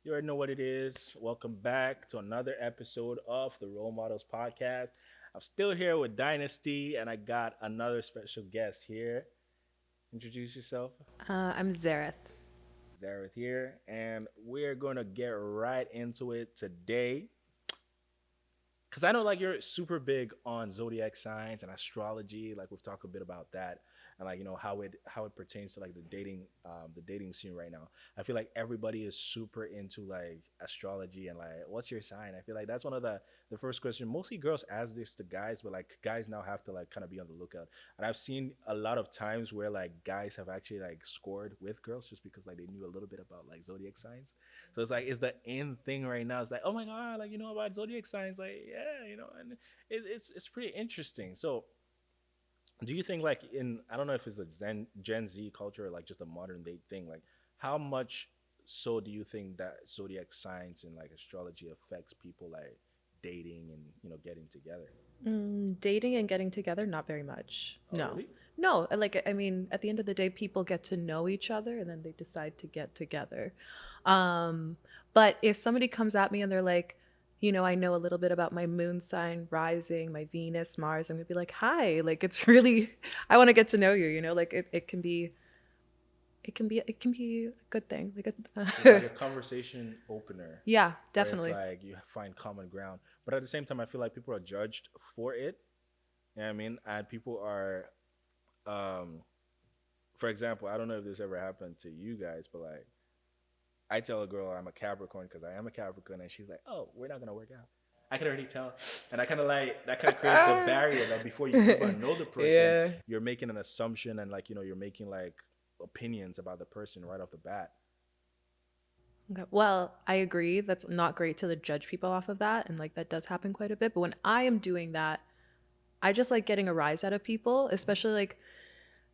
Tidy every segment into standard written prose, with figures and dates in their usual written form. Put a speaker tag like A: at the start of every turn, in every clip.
A: You already know what it is. Welcome back to another episode of the Role Models Podcast. I'm still here with Dynasty, and I got another special guest here. Introduce yourself.
B: I'm Zareth.
A: Zareth here, and we're going to get right into it today. Because I know like you're super big on zodiac signs and astrology. Like we've talked a bit about that, and like how it pertains to like the dating scene right now. I feel like everybody is super into like astrology and like what's your sign. I feel like that's one of the first question. Mostly girls ask this to guys, but like guys now have to like kind of be on the lookout. And I've seen a lot of times where like guys have actually like scored with girls just because like they knew a little bit about like zodiac signs. So it's like it's the in thing right now. It's like, oh my god, like you know about zodiac signs, like yeah, and it's pretty interesting. So do you think like in I don't know if it's a Gen Z culture or like just a modern day thing, like how much so do you think that zodiac signs and like astrology affects people like dating and getting together?
B: Dating and getting together, not very much.
A: Oh
B: No.
A: really?
B: No, I mean, at the end of the day, people get to know each other and then they decide to get together. Um, but if somebody comes at me and they're like, I know a little bit about my moon sign, rising, my Venus, Mars, I'm gonna be like, hi, like it's really, I want to get to know you, like it can be a good thing. Like
A: So it's
B: a,
A: like a conversation opener
B: yeah,
A: where it's
B: definitely.
A: like you find common ground, but at the same time I feel like people are judged for it. You know what I mean? And people are um for example, I don't know if this ever happened to you guys, but like I tell a girl I'm a Capricorn because I am a Capricorn, and she's like, "Oh, we're not gonna work out." I can already tell, and I kind of like that. Kind of creates the barrier that before you even know the person,
C: Yeah.
A: you're making an assumption, and like you're making like opinions about the person right off the bat.
B: Okay. Well, I agree. That's not great to judge people off of that. And like that does happen quite a bit. But when I am doing that, I just like getting a rise out of people, especially like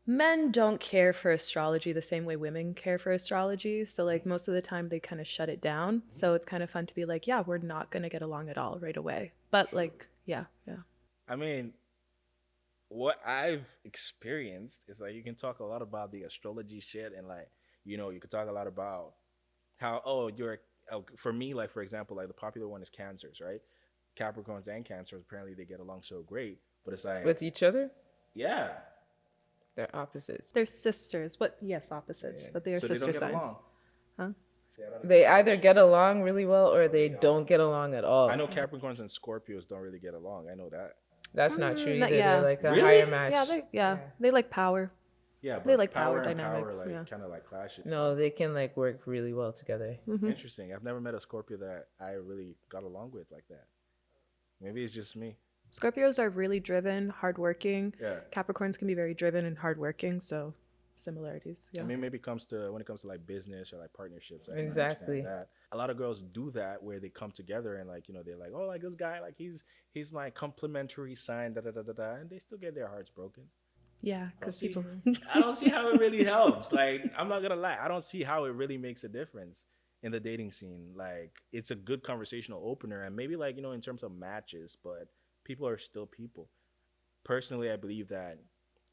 B: men don't care for astrology the same way women care for astrology. So like most of the time they kind of shut it down. So it's kind of fun to be like, yeah, we're not going to get along at all right away. But
A: True.
B: like, yeah, yeah.
A: I mean, what I've experienced is like you can talk a lot about the astrology shit, and like you could talk a lot about how you're for me like for example like the popular one is cancers, right? Capricorns and cancers apparently they get along so great, but it's like
C: With each other?
A: yeah,
C: They're opposites.
B: They're sisters. But yes, opposites,
A: yeah,
B: but they are
A: so they don't
B: sister
A: get
B: signs.
A: along.
B: Huh?
A: See, I don't
C: They
A: understand that
C: either
A: shit.
C: get along really well or
A: Or they
C: they
A: don't.
C: don't get along at
A: I
C: all.
A: know Capricorns and Scorpios don't really get along. I know that.
C: That's not true
B: Not,
C: either. They're
B: yeah.
C: like a
A: Really?
C: higher
B: Yeah,
C: match.
B: yeah.
C: Yeah.
B: They like power.
A: Yeah,
B: They
A: but
B: like power
A: power and power
B: dynamics. Yeah.
A: like kind of like clashes.
C: No, they can like work really well together.
A: Interesting. I've never met a Scorpio that I really got along with like that. Maybe it's just me.
B: Scorpios are really driven, hardworking.
A: Yeah.
B: Capricorns can be very driven and hardworking, so similarities.
A: I
B: Yeah.
A: mean, maybe it comes to when it comes to like business or like partnerships, I can understand
C: Exactly.
A: that. A lot of girls do that where they come together and like they're like, oh, like this guy, like he's like complimentary sign, da da da da da, and they still get their hearts broken.
B: Yeah,
A: I don't
B: because
A: see,
B: people.
A: I don't see how it really helps. Like, I'm not gonna lie, I don't see how it really makes a difference in the dating scene. Like, it's a good conversational opener, and maybe like in terms of matches, but people are still people. Personally, I believe that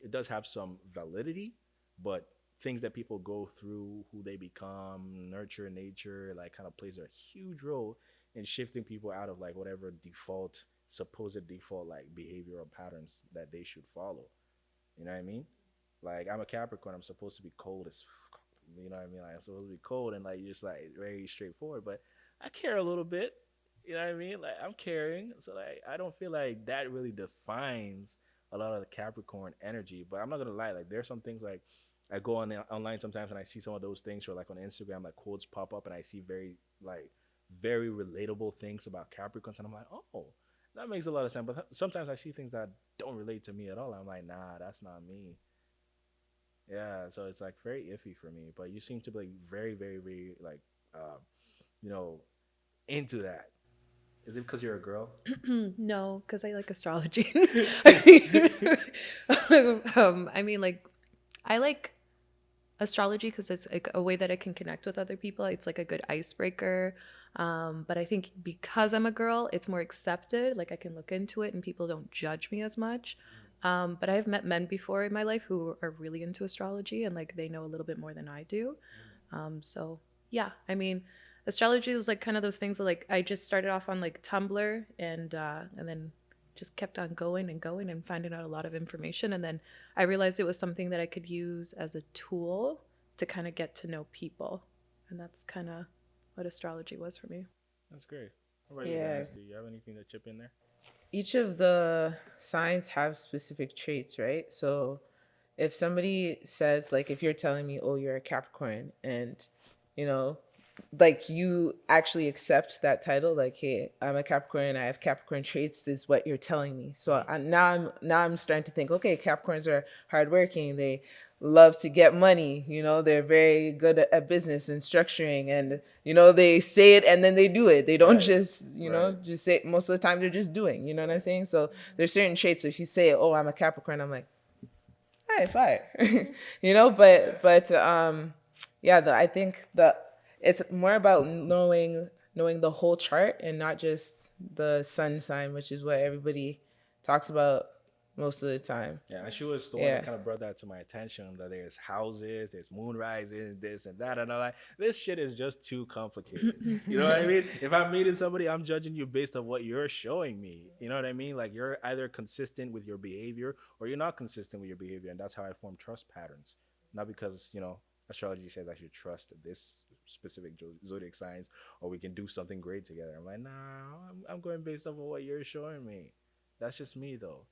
A: it does have some validity, but things that people go through, who they become, nurture, nature, like kind of plays a huge role in shifting people out of like whatever default, supposed default like behavioral patterns that they should follow. You know what I mean? Like I'm a Capricorn, I'm supposed to be cold as you know what I mean? Like I'm supposed to be cold and like just like very straightforward, but I care a little bit. You know what I mean? Like I'm caring, so like I don't feel like that really defines a lot of the Capricorn energy. But I'm not gonna lie, like there's some things like I go on online sometimes and I see some of those things, or like on Instagram, like quotes pop up, and I see like very relatable things about Capricorns, and I'm like, oh, that makes a lot of sense. But sometimes I see things that don't relate to me at all. I'm like, nah, that's not me. Yeah, so it's like very iffy for me. But you seem to be like very, very, very like, you know, into that. Is it because you're a girl?
B: No, because I like astrology. I mean, like, I like astrology because it's like a way that I can connect with other people. It's like a good icebreaker. But I think because I'm a girl, it's more accepted. Like I can look into it and people don't judge me as much. But I have met men before in my life who are really into astrology and like they know a little bit more than I do. So yeah, I mean, Astrology was like kind of those things that like I just started off on like Tumblr and then just kept on going and finding out a lot of information. And then I realized it was something that I could use as a tool to kind of get to know people. And that's kind of what astrology was for me.
A: That's great. How about you,
C: Yeah.
A: Dynasty? You have anything to chip in there?
C: Each of the signs have specific traits, right? So if somebody says, like, if you're telling me, oh, you're a Capricorn, and, you know, like you actually accept that title, like, hey, I'm a Capricorn, I have Capricorn traits, is what you're telling me. So now I'm starting to think, okay, Capricorns are hardworking, they love to get money, they're very good at business and structuring, and they say it and then they do it. They don't
A: Right.
C: just
A: Right.
C: just say it. Most of the time they're just doing, you know what I'm saying? So there's certain traits. So if you say, oh, I'm a Capricorn, I'm like, hey, fire. But yeah, I think it's more about knowing the whole chart and not just the sun sign, which is what everybody talks about most of the time.
A: Yeah, and she was the one that kind of brought that to my attention, that there's houses, there's moon rising, this and that, and all that. This shit is just too complicated. You know what I mean? If I'm meeting somebody, I'm judging you based on what you're showing me. You know what I mean? Like, you're either consistent with your behavior or you're not consistent with your behavior, and that's how I form trust patterns. Not because astrology says I should trust this specific zodiac signs or we can do something great together. I'm like, nah, I'm going based off of what you're showing me. That's just me though.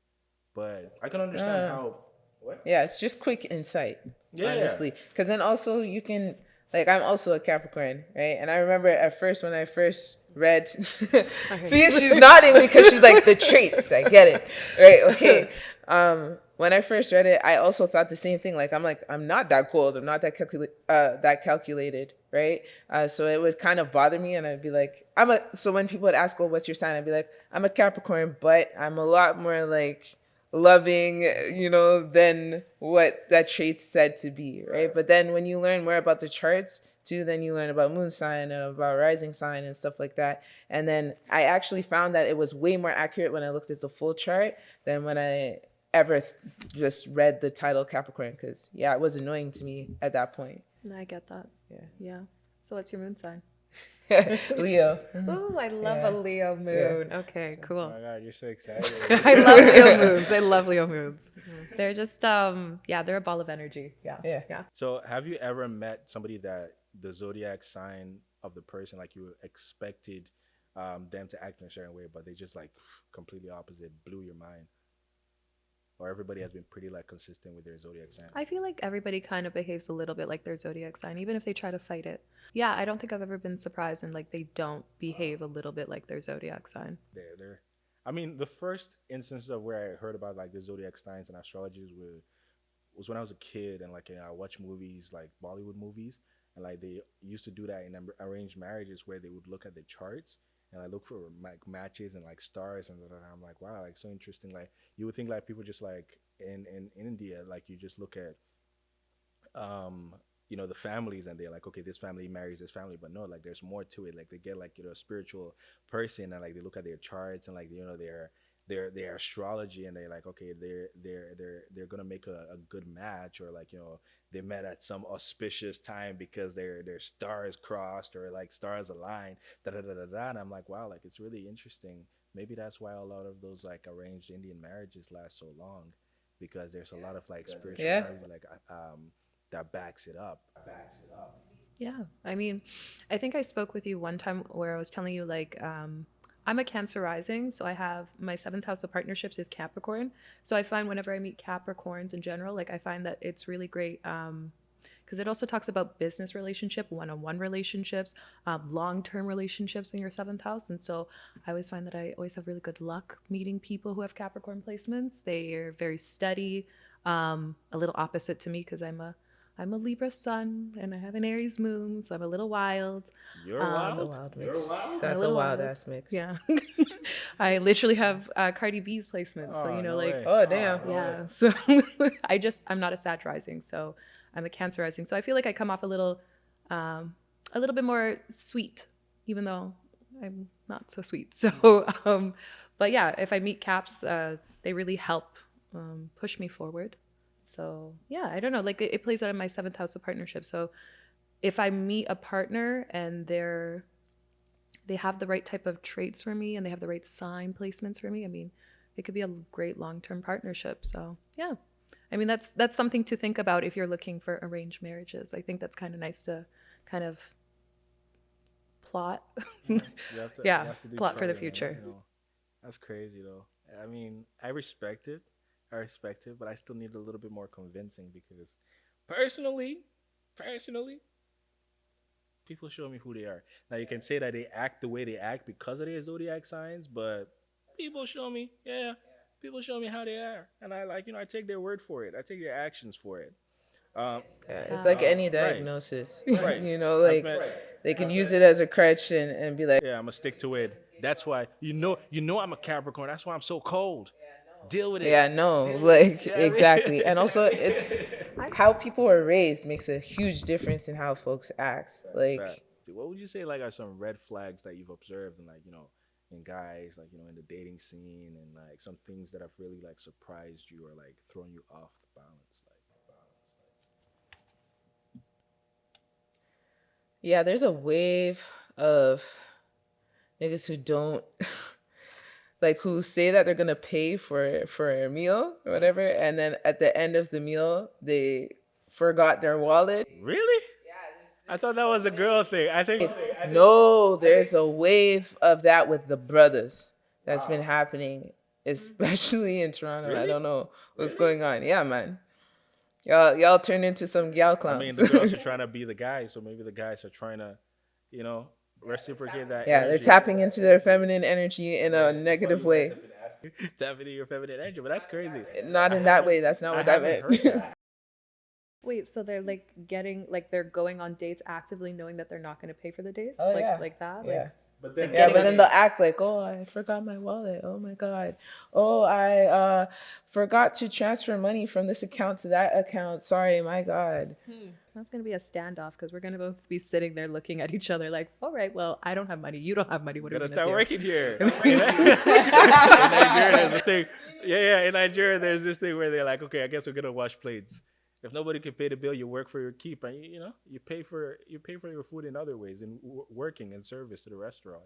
A: But I can understand how. What?
C: Yeah, it's just quick insight,
A: Yeah.
C: honestly. Because then also you can, like, I'm also a Capricorn, right? And I remember at first when I first read, see, she's nodding because she's like, the traits, I get it, right? Okay. When I first read it, I also thought the same thing. I'm not that cold. I'm not that calculated, right? So it would kind of bother me, and I'd be like, so when people would ask, well, what's your sign? I'd be like, I'm a Capricorn, but I'm a lot more like loving, than what that trait said to be, right? But then when you learn more about the charts too, then you learn about moon sign and about rising sign and stuff like that. And then I actually found that it was way more accurate when I looked at the full chart than when I ever just read the title Capricorn, because it was annoying to me at that point.
B: I get that. Yeah. So what's your moon sign?
C: Leo.
B: Ooh, I love a Leo moon. Okay,
A: Oh
B: cool.
A: my god, you're so excited.
B: I love Leo moons. I love Leo moons. They're just they're a ball of energy. Yeah.
A: So have you ever met somebody that the zodiac sign of the person, like you expected them to act in a certain way, but they just like completely opposite, blew your mind? Or everybody has been pretty like consistent with their zodiac sign?
B: I feel like everybody kind of behaves a little bit like their zodiac sign, even if they try to fight it. Yeah, I don't think I've ever been surprised and like they don't behave a little bit like their zodiac sign.
A: They're I mean, the first instance of where I heard about like the zodiac signs and astrologies was when I was a kid, and like I watched movies, like Bollywood movies, and like they used to do that in arranged marriages where they would look at the charts and I look for like matches and like stars, and I'm like, wow, like so interesting. Like you would think like people just like in India, like you just look at the families and they're like, okay, this family marries this family, but no, like there's more to it. Like they get like a spiritual person, and like they look at their charts and like their astrology, and they're like, okay, they're gonna make a good match, or like they met at some auspicious time because their stars crossed or like stars aligned, da da da da da. And I'm like, wow, like it's really interesting. Maybe that's why a lot of those like arranged Indian marriages last so long, because there's a lot of like spirituality, like that backs it up.
B: Yeah. I mean, I think I spoke with you one time where I was telling you like I'm a Cancer rising, so I have my 7th house of partnerships is Capricorn. So I find whenever I meet Capricorns in general, like I find that it's really great because it also talks about business relationship, one-on-one relationships, long-term relationships in your 7th house. And so I always find that I always have really good luck meeting people who have Capricorn placements. They are very steady, a little opposite to me because I'm a Libra sun and I have an Aries moon, so I'm a little wild.
A: You're wild.
C: That's a wild mix.
A: You're wild.
C: That's a wild ass mix.
B: Yeah. I literally have Cardi B's placements, so
A: Oh, no
B: like
A: way.
C: Oh damn.
A: no
B: yeah.
A: way.
B: So I'm not a Sag rising, so I'm a Cancer rising. So I feel like I come off a little bit more sweet, even though I'm not so sweet. So but yeah, if I meet Caps, they really help push me forward. So yeah, I don't know, like it plays out in my 7th house of partnership. So if I meet a partner and they have the right type of traits for me and they have the right sign placements for me, I mean, it could be a great long-term partnership. So yeah, I mean, that's something to think about if you're looking for arranged marriages. I think that's kind of nice to kind of plot.
A: You have to,
B: Yeah,
A: you have to do
B: plot for the
A: charting,
B: future.
A: That's crazy though. I mean, I respect it, but I still need a little bit more convincing because personally, personally, people show me who they are. Now you can say that they act the way they act because of their zodiac signs, but people show me, yeah, people show me how they are, and I like, I take their word for it. I take their actions for it. Um,
C: Yeah, it's like any
A: right,
C: diagnosis.
A: right.
C: Like they can use it as a crutch and be like,
A: Yeah, I'm gonna stick to it. That's why I'm a Capricorn. That's why I'm so cold. Deal with it.
C: yeah, no, like
A: Yeah, I mean-
C: exactly. And also, it's how people are raised makes a huge difference in how folks act. Like,
A: But what would you say like are some red flags that you've observed in like in guys like in the dating scene and like some things that have really like surprised you or like thrown you off the balance like.
C: yeah, there's a wave of niggas who don't like who say that they're gonna pay for a meal or whatever, and then at the end of the meal they forgot their wallet.
A: Really? I thought that was a girl thing. I think.
C: No, there's a wave of that with the brothers that's been happening, especially in Toronto. I
A: Really?
C: don't know what's going on. Yeah, man. Y'all turned into some gal
A: I
C: clowns.
A: mean, the girls are trying to be the guys, so maybe the guys are trying to, reciprocate that.
C: yeah, they're
A: energy.
C: tapping into their feminine energy in a negative way.
A: Tapping into your feminine energy, but that's crazy.
C: Not in that way. That's not
A: I
C: what that
A: haven't
C: meant.
A: heard that.
B: Wait, so they're like they're going on dates actively knowing that they're not going to pay for the dates?
C: Oh,
B: like,
C: yeah.
B: like that?
C: Yeah.
B: Like,
A: But then,
C: Yeah, but then they'll act like, oh, I forgot my wallet. Oh my God. Oh, I forgot to transfer money from this account to that account. Sorry, my God.
B: that's going to be a standoff because we're going to both be sitting there looking at each other like, all right, well, I don't have money. You don't have money. What are we
A: gotta
B: going to
A: start
B: do?
A: working here. In Nigeria, there's a thing. Yeah. In Nigeria, there's this thing where they're like, okay, I guess we're gonna wash plates. If nobody can pay the bill, you work for your keep, and you pay for your food in other ways, in working and service to the restaurant.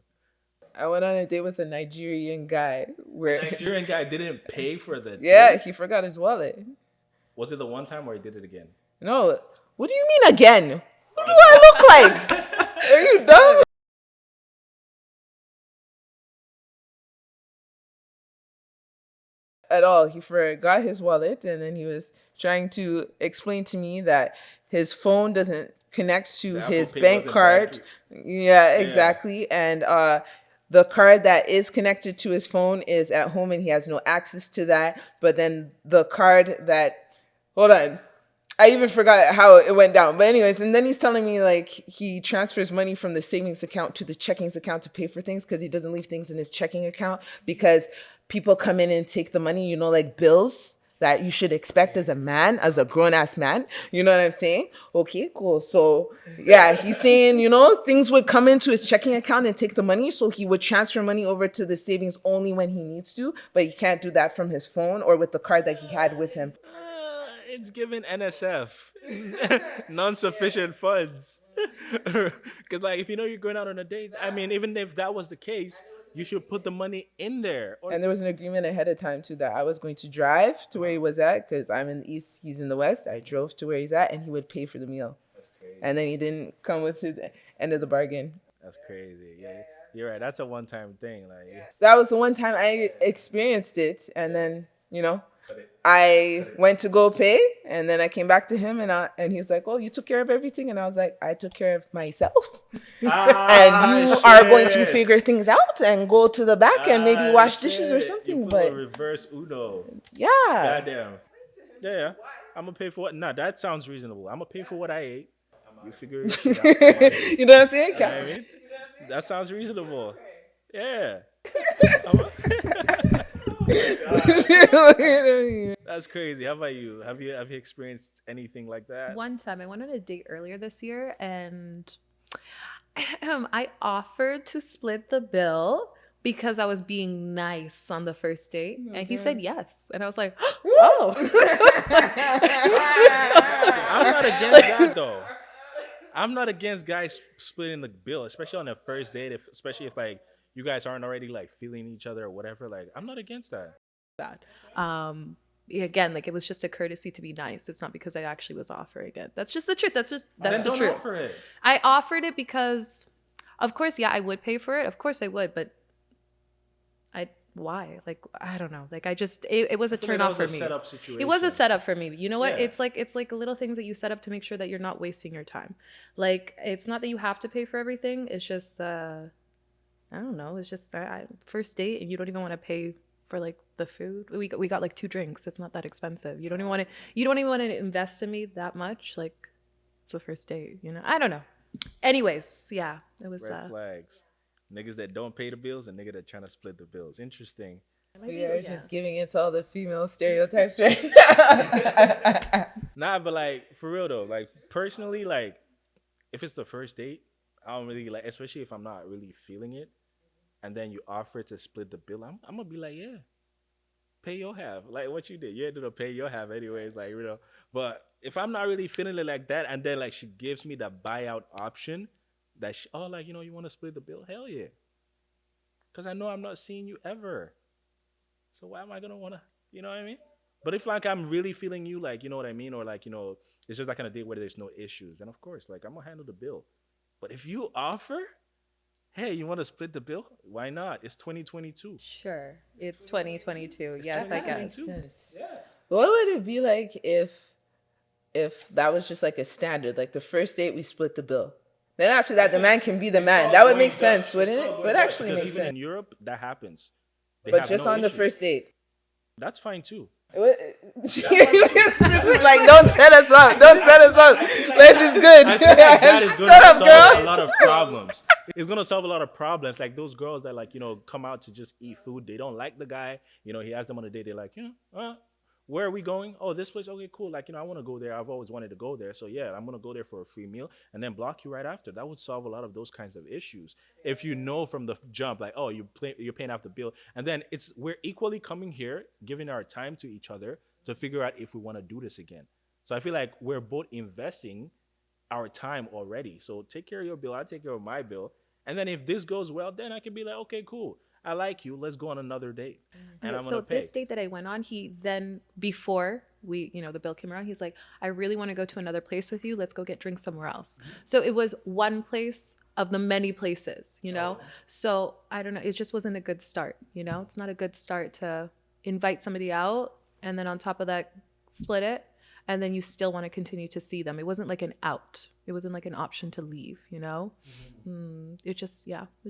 C: I went on a date with a Nigerian guy where,
A: Nigerian guy didn't pay for the
C: yeah,
A: date?
C: he forgot his wallet.
A: Was it the one time or he did it again?
C: No, what do you mean again? What do I look like? Are you dumb? At all. He forgot his wallet, and then he was trying to explain to me that his phone doesn't connect to
A: The Apple
C: his
A: Pay
C: bank
A: wasn't
C: card. Yeah, exactly. And the card that is connected to his phone is at home, and he has no access to that. But then the card that, hold on, I even forgot how it went down. But anyways, and then he's telling me like he transfers money from the savings account to the checkings account to pay for things because he doesn't leave things in his checking account because people come in and take the money, like bills that you should expect as a man, as a grown-ass man. You know what I'm saying? Okay, cool. So yeah, he's saying, things would come into his checking account and take the money. So he would transfer money over to the savings only when he needs to, but he can't do that from his phone or with the card that he had with him.
A: It's given NSF, non-sufficient funds. Because like if you're going out on a date, I mean, even if that was the case, you should put the money in there.
C: And there was an agreement ahead of time too that I was going to drive to where he was at because I'm in the east, he's in the west. I drove to where he's at, and he would pay for the meal.
A: That's crazy.
C: And then he didn't come with his end of the bargain.
A: That's crazy. Yeah, you're right. That's a one-time thing. Like,
C: That was the one time I experienced it, and then I went to go pay, and then I came back to him, and he's like, "Oh, you took care of everything," and I was like, "I took care of myself." And you are going to figure things out and go to the back and maybe wash dishes or something.
A: You
C: But
A: a reverse Uno.
C: yeah,
A: Goddamn. Yeah. I'm gonna pay for what? Nah, that sounds reasonable. I'm gonna pay for what I ate. You figure it out.
C: you know what I'm saying?
A: You know what I mean? That sounds reasonable. Yeah. That's crazy. How about you? Have you experienced anything like that?
B: One time I went on a date earlier this year and I offered to split the bill because I was being nice on the first date. And he said yes. And I was like, oh.
A: I'm not against that though. I'm not against guys splitting the bill, especially on a first date. If especially if like you guys aren't already like feeling each other or whatever. Like I'm not against that.
B: That. Yeah, again, like it was just a courtesy to be nice. It's not because I actually was offering it. That's just the truth. That's
A: Then
B: the
A: don't
B: truth.
A: offer it.
B: I offered it because, of course, yeah, I would pay for it. Of course, I would, but why? Like I don't know. Like it was a
A: I feel
B: turn
A: like
B: off
A: that
B: for
A: was a
B: me.
A: setup
B: It was a
A: situation.
B: setup for me. You know what?
A: Yeah.
B: It's like little things that you set up to make sure that you're not wasting your time. Like it's not that you have to pay for everything. It's just I don't know. It's just first date and you don't even want to pay for like the food. We got like 2 drinks. It's not that expensive. You don't even want to invest in me that much. Like it's the first date, you know. I don't know. Anyways, yeah, it was
A: Red flags. Niggas that don't pay the bills and niggas that trying to split the bills. Interesting.
C: We are just giving into all the female stereotypes right now.
A: Nah, but like for real though, like personally, like if it's the first date, I don't really like, especially if I'm not really feeling it, and then you offer to split the bill. I'm gonna be like, yeah, pay your half. Like what you did, you ended up paying your half anyways. Like you know, but if I'm not really feeling it like that, and then like she gives me the buyout option, that she, oh like you know you want to split the bill, hell yeah, because I know I'm not seeing you ever. So why am I gonna wanna, you know what I mean? But if like I'm really feeling you, like you know what I mean, or like you know, it's just that kind of date where there's no issues, and of course, like I'm gonna handle the bill. But if you offer, hey, you want to split the bill? Why not? It's 2022.
B: Sure. It's 2022.
A: It's
B: Yes, I
C: That makes
B: guess.
A: 2022.
C: sense.
A: Yeah.
C: What would it be like if that was just like a standard, like the first date we split the bill? Then after that, the man can be the man. That would make sense, wouldn't it? Would actually
A: Because
C: make
A: even
C: sense.
A: in Europe, that happens. They
C: But
A: have
C: just
A: no
C: on the
A: issues.
C: first date.
A: That's fine too.
C: This is like, don't set us up. Don't set us up. Life is good.
A: I feel like that is going
C: Shut
A: to
C: up,
A: solve a
C: girl.
A: lot of problems. It's going to solve a lot of problems. Like those girls that like, you know, come out to just eat food. They don't like the guy. You know, he asked them on a date. They're like, you know, where are we going? Oh, this place. Okay, cool. Like, you know, I want to go there. I've always wanted to go there. So yeah, I'm going to go there for a free meal and then block you right after. That would solve a lot of those kinds of issues. If you know from the jump, like, oh, you're paying off the bill. And then we're equally coming here, giving our time to each other to figure out if we want to do this again. So I feel like we're both investing our time already. So take care of your bill. I'll take care of my bill. And then if this goes well, then I can be like, okay, cool. I like you. Let's go on another date. And I'm
B: So
A: gonna pay.
B: this date that I went on, he then before the bill came around, he's like, I really want to go to another place with you. Let's go get drinks somewhere else. So it was one place of the many places, you know? So I don't know. It just wasn't a good start, you know? It's not a good start to invite somebody out and then on top of that, split it. And then you still want to continue to see them. It wasn't like an out. It wasn't like an option to leave, you know? It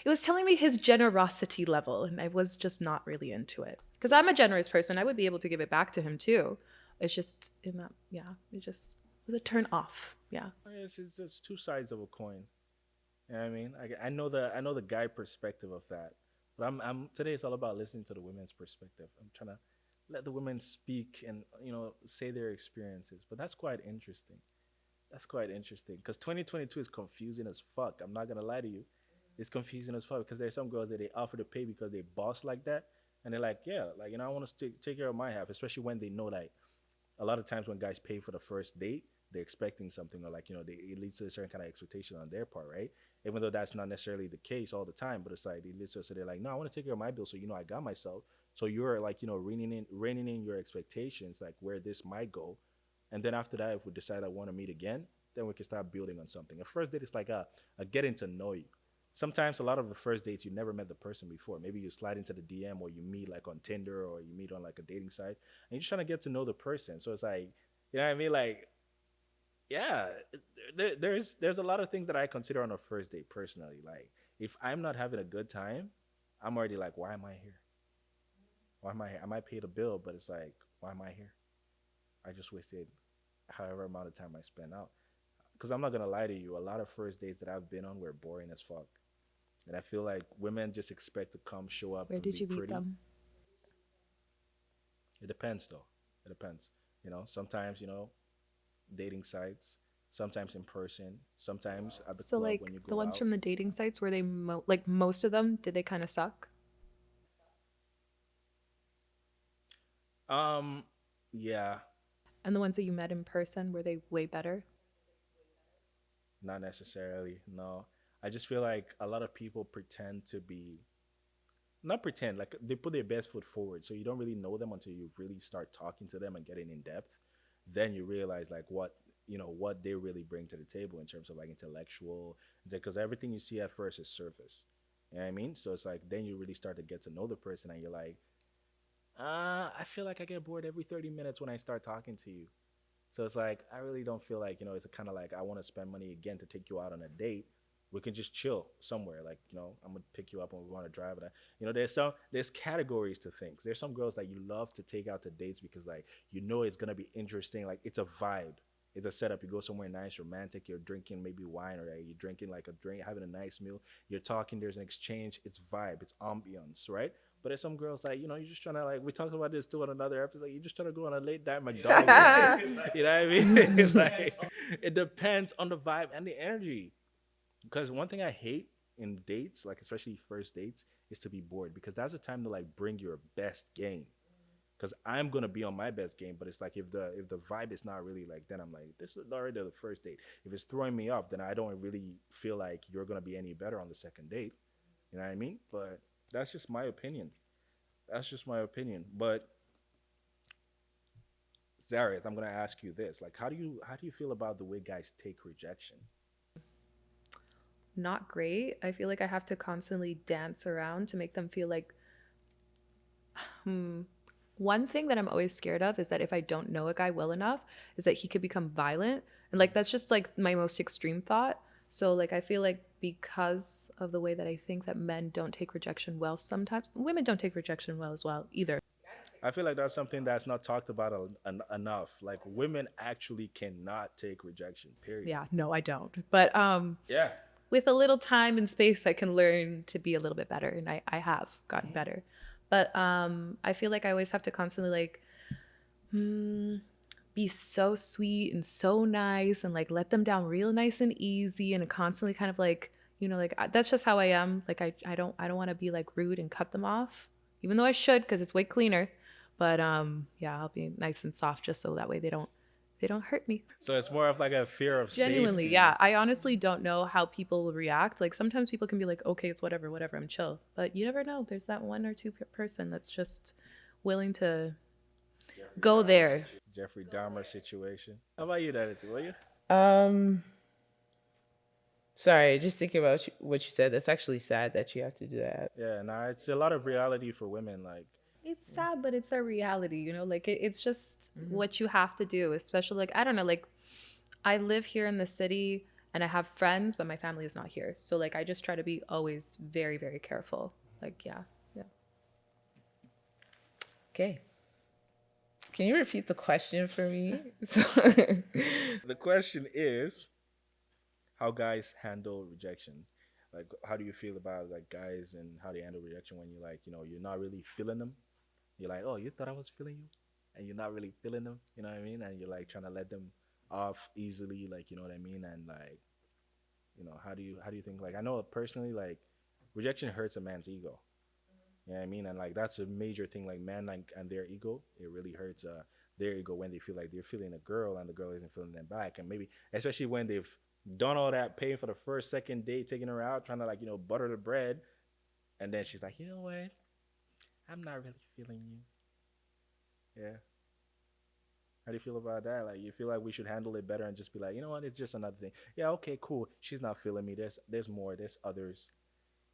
B: was telling me his generosity level, and I was just not really into it. Because I'm a generous person. I would be able to give it back to him too. It's just it just was a turn off. Yeah.
A: It's just two sides of a coin. You know what I mean? I know the guy perspective of that. But I'm today it's all about listening to the women's perspective. I'm trying to let the women speak and you know say their experiences. But that's quite interesting. That's quite interesting because 2022 is confusing as fuck. I'm not gonna lie to you, it's confusing as fuck because there's some girls that they offer to pay because they boss like that, and they're like, yeah, like you know, I want to take care of my half, especially when they know like a lot of times when guys pay for the first date, they're expecting something or like you know it leads to a certain kind of expectation on their part, right? Even though that's not necessarily the case all the time, but it's like it leads to so they're like, no, I want to take care of my bill, so you know I got myself. So you're like you know reining in your expectations, like where this might go, and then after that, if we decide I want to meet again, then we can start building on something. A first date is like a getting to know you. Sometimes a lot of the first dates you never met the person before. Maybe you slide into the DM or you meet like on Tinder or you meet on like a dating site and you're just trying to get to know the person. So it's like, you know what I mean? Like, yeah, there's a lot of things that I consider on a first date personally. Like, if I'm not having a good time, I'm already like, why am I here? Why am I here? I might pay the bill, but it's like, why am I here? I just wasted however amount of time I spent out. Because I'm not gonna lie to you, a lot of first dates that I've been on were boring as fuck, and I feel like women just expect to come, show up,
B: Where
A: and
B: did
A: be
B: you meet
A: pretty.
B: them?
A: It depends, though. It depends. You know, sometimes you know, dating sites, sometimes in person, sometimes at the
B: So
A: club
B: like
A: when you
B: the
A: go
B: ones
A: out.
B: from the dating sites, were they like most of them? Did they kind of suck?
A: Um, yeah,
B: And the ones that you met in person, were they way better?
A: Not necessarily. No. I just feel like a lot of people pretend to be, not pretend, like they put their best foot forward. So you don't really know them until you really start talking to them and getting in depth. Then you realize like what, what they really bring to the table in terms of like intellectual, because everything you see at first is surface. You know what I mean? So it's like then you really start to get to know the person and you're like, I feel like I get bored every 30 minutes when I start talking to you. So it's like I really don't feel like, it's kind of like I want to spend money again to take you out on a date. We can just chill somewhere. Like, I'm gonna pick you up and we want to drive it. There's categories to things. There's some girls that you love to take out to dates because like it's gonna be interesting. Like it's a vibe. It's a setup. You go somewhere nice, romantic. You're drinking maybe wine, or you're drinking like a drink, having a nice meal. You're talking. There's an exchange. It's vibe. It's ambiance, right? But there's some girls like, you're just trying to like, we talked about this too on another episode. Like, you're just trying to go on a late night McDonald's. You know what I mean? It's like, it depends on the vibe and the energy. Because one thing I hate in dates, like especially first dates, is to be bored because that's the time to like bring your best game. Because I'm gonna be on my best game, but it's like if the vibe is not really like, then I'm like, this is already the first date. If it's throwing me off, then I don't really feel like you're gonna be any better on the second date. You know what I mean? But that's just my opinion. That's just my opinion. But Zareth, I'm gonna ask you this: like, how do you feel about the way guys take rejection?
B: Not great. I feel like I have to constantly dance around to make them feel like, one thing that I'm always scared of is that if I don't know a guy well enough, is that he could become violent. And like that's just like my most extreme thought. So like I feel like because of the way that I think that men don't take rejection well sometimes, women don't take rejection well as well either.
A: I feel like that's something that's not talked about enough. Like, women actually cannot take rejection. Period.
B: Yeah, no, I don't. But
A: Yeah.
B: with a little time and space, I can learn to be a little bit better, and I have gotten better. But I feel like I always have to constantly like be so sweet and so nice and like let them down real nice and easy and constantly kind of like, like that's just how I am. Like I don't want to be like rude and cut them off, even though I should because it's way cleaner. But yeah, I'll be nice and soft just so that way they don't hurt me.
A: So it's more of like a fear of
B: Genuinely,
A: safety.
B: yeah. I honestly don't know how people will react. Like sometimes people can be like, okay, it's whatever, whatever, I'm chill. But you never know. There's that one or two person that's just willing to go there.
A: Jeffrey Dahmer situation. How about you, Daddy? Will you?
C: Um, Sorry, just thinking about what you said. That's actually sad that you have to do that.
A: Yeah, nah, it's a lot of reality for women. Like,
B: It's sad, but it's a reality. Like it's just what you have to do, especially like, I don't know, like I live here in the city and I have friends, but my family is not here. So like I just try to be always very, very careful. Like, yeah. Yeah.
C: Okay. Can you repeat the question for me?
A: the question is, how guys handle rejection. Like, how do you feel about like guys and how they handle rejection when you're like, you're not really feeling them. You're like, oh, you thought I was feeling you, and you're not really feeling them. You know what I mean? And you're like trying to let them off easily, like, you know what I mean? And like, how do you think? Like, I know personally, like, rejection hurts a man's ego. You know what I mean? And like that's a major thing. Like, men, like, and their ego, it really hurts their ego when they feel like they're feeling a girl and the girl isn't feeling them back. And maybe especially when they've done all that, paying for the first, second date, taking her out, trying to like, butter the bread, and then she's like, you know what? I'm not really feeling you. Yeah. How do you feel about that? Like, you feel like we should handle it better and just be like, you know what? It's just another thing. Yeah, okay, cool. She's not feeling me. There's more. There's others.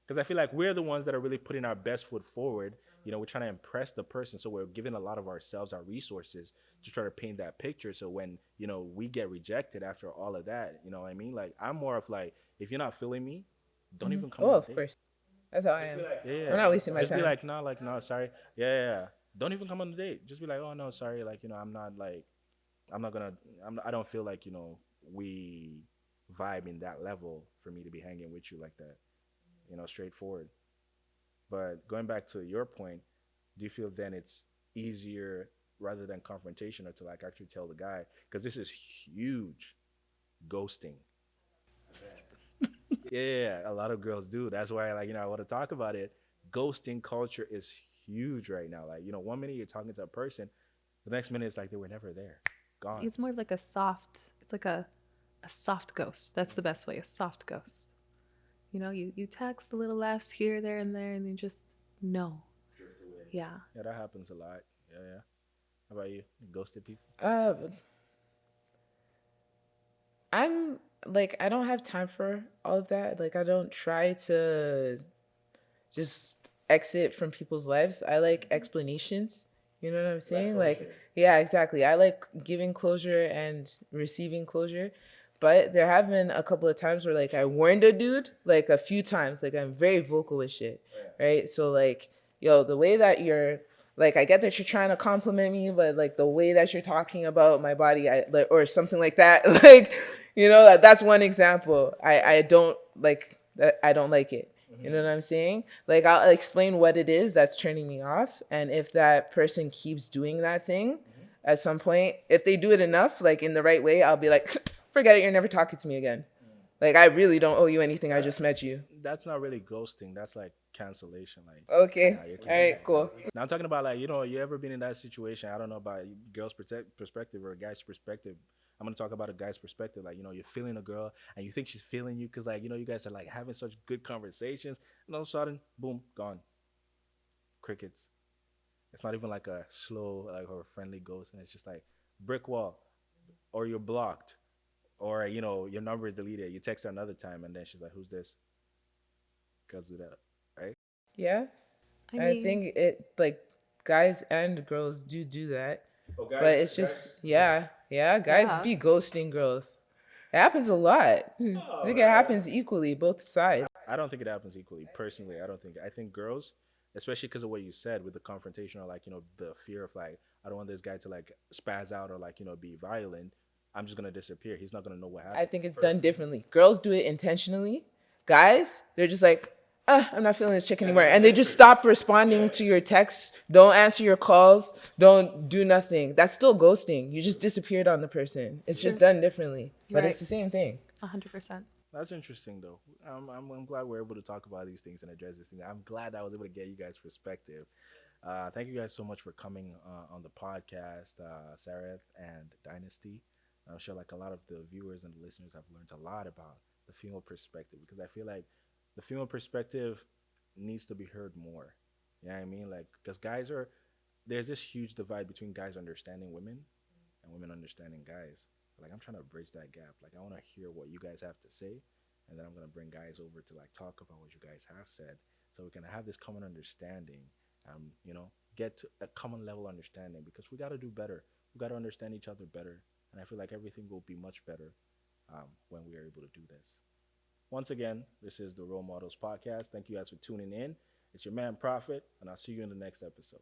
A: Because I feel like we're the ones that are really putting our best foot forward. We're trying to impress the person. So we're giving a lot of ourselves, our resources to try to paint that picture. So when, we get rejected after all of that, you know what I mean? Like, I'm more of like, if you're not feeling me, don't even come
C: Oh,
A: on
C: of
A: a date.
C: course. That's how I am.
A: Like, yeah.
C: I'm not wasting my
A: Just
C: time.
A: be like, no, sorry. Yeah, yeah, yeah. Don't even come on the date. Just be like, oh, no, sorry. Like, I'm not like, I don't feel like, we vibe in that level for me to be hanging with you like that, straightforward. But going back to your point, do you feel then it's easier rather than confrontational to like actually tell the guy? Because this is huge, ghosting. Yeah, a lot of girls do. That's why, like, I want to talk about it. Ghosting culture is huge right now. Like, one minute you're talking to a person, the next minute it's like they were never there, gone.
B: It's more of like a soft, it's like a A soft ghost. That's the best way. A soft ghost. You know, you text a little less here, there, and there, and you just no. Yeah.
A: Yeah, that happens a lot. Yeah, yeah. How about you? You ghosted people?
C: Uh, I'm like, I don't have time for all of that. Like, I don't try to just exit from people's lives. I like explanations. You know what I'm saying? Like, yeah, exactly. I like giving closure and receiving closure. But there have been a couple of times where like I warned a dude like a few times. Like I'm very vocal with shit, right? So like, yo, the way that you're like, I get that you're trying to compliment me, but like the way that you're talking about my body, I like, or something like that, like, you know, that's one example. I don't like that. I don't like it. You know what I'm saying? Like I'll explain what it is that's turning me off, and if that person keeps doing that thing, at some point, if they do it enough, like in the right way, I'll be like, forget it, you're never talking to me again. Like I really don't owe you anything. I just met you.
A: That's not really ghosting. That's like cancellation. Like,
C: Okay.
A: nah, you're
C: All
A: canceled.
C: right. Cool.
A: Now I'm talking about like, you know, you ever been in that situation? I don't know about girl's perspective or a guy's perspective. I'm gonna talk about a guy's perspective. Like, you know, you're feeling a girl and you think she's feeling you because, like, you know, you guys are like having such good conversations, and all of a sudden, boom, gone. Crickets. It's not even like a slow, like, or a friendly ghost, and it's just like brick wall, or you're blocked, or you know, your number is deleted. You text her another time, and then she's like, "Who's this?" Because do that, right?
C: Yeah.
B: I
C: I
B: mean,
C: think it like guys and girls do that,
A: Oh,
C: but
A: guys,
C: it's just
A: guys.
C: yeah. Guys
B: yeah.
C: be ghosting girls. It happens a lot. I think it happens equally both sides.
A: I don't think it happens equally. Personally, I don't think. I think girls, especially because of what you said with the confrontation or like, you know, the fear of like, I don't want this guy to like spaz out or like, you know, be violent. I'm just gonna disappear. He's not gonna know what
C: I
A: happened.
C: think it's done differently. Girls do it intentionally. Guys, they're just like, I'm not feeling this chick anymore. And they just stop responding to your texts, don't answer your calls, don't do nothing. That's still ghosting. You just disappeared on the person. It's just done differently, but
B: Right.
C: it's the same thing.
B: 100%.
A: That's interesting though. I'm glad we're able to talk about these things and address these things. I'm glad I was able to get you guys' perspective. Thank you guys so much for coming on the podcast, Sarah and Dynasty. I'm sure like a lot of the viewers and the listeners have learned a lot about the female perspective because I feel like the female perspective needs to be heard more. You know what I mean? Like, because guys are, there's this huge divide between guys understanding women and women understanding guys. Like, I'm trying to bridge that gap. Like, I want to hear what you guys have to say, and then I'm gonna bring guys over to like talk about what you guys have said, so we can have this common understanding. You know, get to a common level understanding because we got to do better. We got to understand each other better, and I feel like everything will be much better when we are able to do this. Once again, this is the Role Models Podcast. Thank you guys for tuning in. It's your man Prophet, and I'll see you in the next episode.